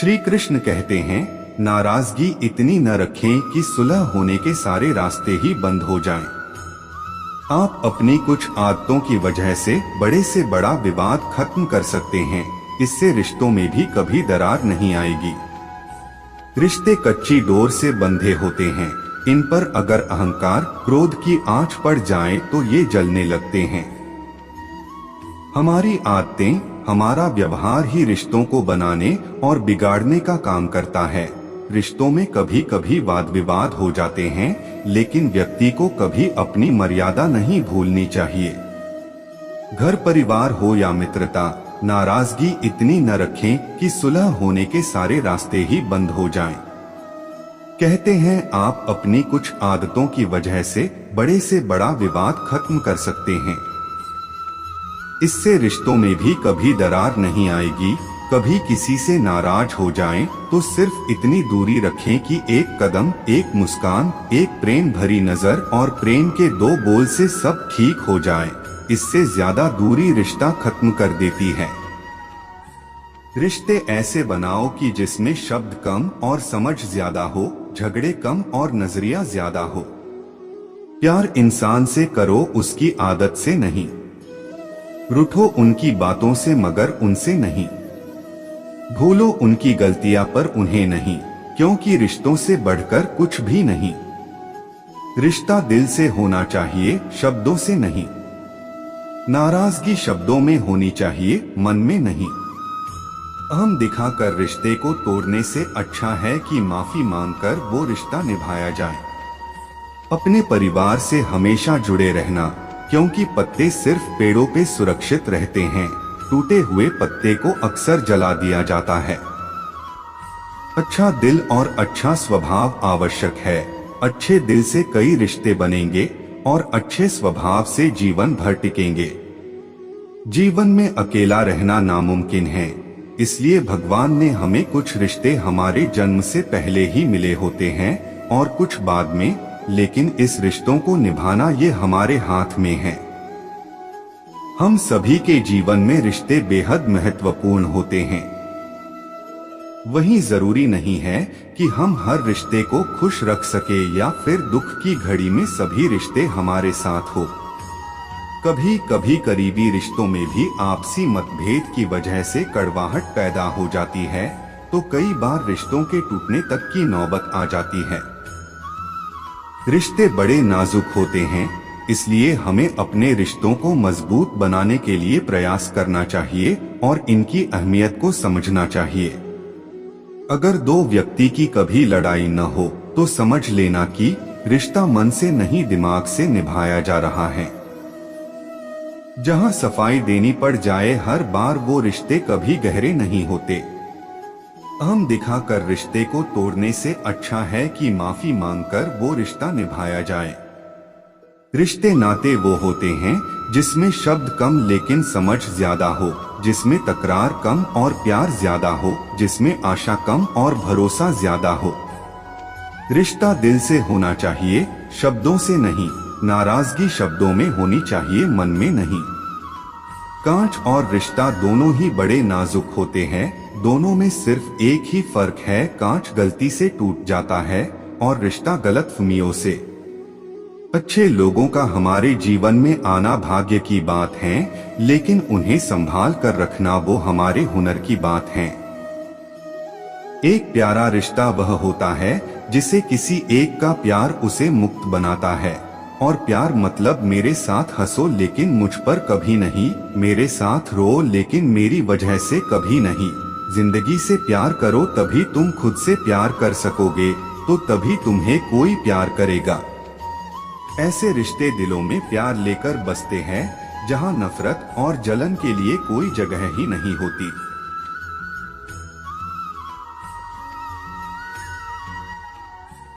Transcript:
श्री कृष्ण कहते हैं, नाराजगी इतनी न रखें कि सुलह होने के सारे रास्ते ही बंद हो जाएं। आप अपनी कुछ आदतों की वजह से बड़ा विवाद खत्म कर सकते हैं। इससे रिश्तों में भी कभी दरार नहीं आएगी। रिश्ते कच्ची डोर से बंधे होते हैं। इन पर अगर अहंकार, क्रोध की आंच पड़ जाए तो ये जलने लगते हैं। हमारी आदतें, हमारा व्यवहार ही रिश्तों को बनाने और बिगाड़ने का काम करता है। रिश्तों में कभी कभी वाद विवाद हो जाते हैं, लेकिन व्यक्ति को कभी अपनी मर्यादा नहीं भूलनी चाहिए। घर परिवार हो या मित्रता, नाराजगी इतनी न रखें कि सुलह होने के सारे रास्ते ही बंद हो जाएं। कहते हैं, आप अपनी कुछ आदतों की वजह से बड़ा विवाद खत्म कर सकते हैं। इससे रिश्तों में भी कभी दरार नहीं आएगी। कभी किसी से नाराज हो जाएं तो सिर्फ इतनी दूरी रखें कि एक कदम, एक मुस्कान, एक प्रेम भरी नजर और प्रेम के 2 बोल से सब ठीक हो जाए। इससे ज्यादा दूरी रिश्ता खत्म कर देती है। रिश्ते ऐसे बनाओ कि जिसमें शब्द कम और समझ ज्यादा हो, झगड़े कम और नजरिया ज्यादा हो। प्यार इंसान से करो, उसकी आदत से नहीं। रूठो उनकी बातों से मगर उनसे नहीं। भूलो उनकी गलतियां पर उन्हें नहीं, क्योंकि रिश्तों से बढ़कर कुछ भी नहीं। रिश्ता दिल से होना चाहिए, शब्दों से नहीं। नाराजगी शब्दों में होनी चाहिए, मन में नहीं। अहम दिखाकर रिश्ते को तोड़ने से अच्छा है कि माफी मांगकर वो रिश्ता निभाया जाए। अपने परिवार से हमेशा जुड़े रहना, क्योंकि पत्ते सिर्फ पेड़ों पे सुरक्षित रहते हैं। टूटे हुए पत्ते को अक्सर जला दिया जाता है। अच्छा दिल और अच्छा स्वभाव आवश्यक है। अच्छे दिल से कई रिश्ते बनेंगे और अच्छे स्वभाव से जीवन भर टिकेंगे। जीवन में अकेला रहना नामुमकिन है, इसलिए भगवान ने हमें कुछ रिश्ते हमारे जन्म से पहले ही मिले होते हैं और कुछ बाद में, लेकिन इस रिश्तों को निभाना ये हमारे हाथ में है। हम सभी के जीवन में रिश्ते बेहद महत्वपूर्ण होते हैं। वही जरूरी नहीं है कि हम हर रिश्ते को खुश रख सके या फिर दुख की घड़ी में सभी रिश्ते हमारे साथ हो। कभी कभी करीबी रिश्तों में भी आपसी मतभेद की वजह से कड़वाहट पैदा हो जाती है, तो कई बार रिश्तों के टूटने तक की नौबत आ जाती है। रिश्ते बड़े नाजुक होते हैं, इसलिए हमें अपने रिश्तों को मजबूत बनाने के लिए प्रयास करना चाहिए और इनकी अहमियत को समझना चाहिए। अगर 2 व्यक्ति की कभी लड़ाई न हो तो समझ लेना कि रिश्ता मन से नहीं दिमाग से निभाया जा रहा है। जहां सफाई देनी पड़ जाए हर बार, वो रिश्ते कभी गहरे नहीं होते। अहम दिखाकर रिश्ते को तोड़ने से अच्छा है कि माफी मांगकर वो रिश्ता निभाया जाए। रिश्ते नाते वो होते हैं जिसमें शब्द कम लेकिन समझ ज्यादा हो, जिसमें तकरार कम और प्यार ज्यादा हो, जिसमें आशा कम और भरोसा ज्यादा हो। रिश्ता दिल से होना चाहिए, शब्दों से नहीं। नाराजगी शब्दों में होनी चाहिए, मन में नहीं। कांच और रिश्ता दोनों ही बड़े नाजुक होते हैं। दोनों में सिर्फ एक ही फर्क है, कांच गलती से टूट जाता है और रिश्ता गलतफहमियों से। अच्छे लोगों का हमारे जीवन में आना भाग्य की बात है, लेकिन उन्हें संभाल कर रखना वो हमारे हुनर की बात है। एक प्यारा रिश्ता वह होता है जिसे किसी एक का प्यार उसे मुक्त बनाता है। और प्यार मतलब मेरे साथ हंसो लेकिन मुझ पर कभी नहीं, मेरे साथ रो लेकिन मेरी वजह से कभी नहीं। जिंदगी से प्यार करो, तभी तुम खुद से प्यार कर सकोगे, तो तभी तुम्हें कोई प्यार करेगा। ऐसे रिश्ते दिलों में प्यार लेकर बसते हैं, जहां नफरत और जलन के लिए कोई जगह ही नहीं होती।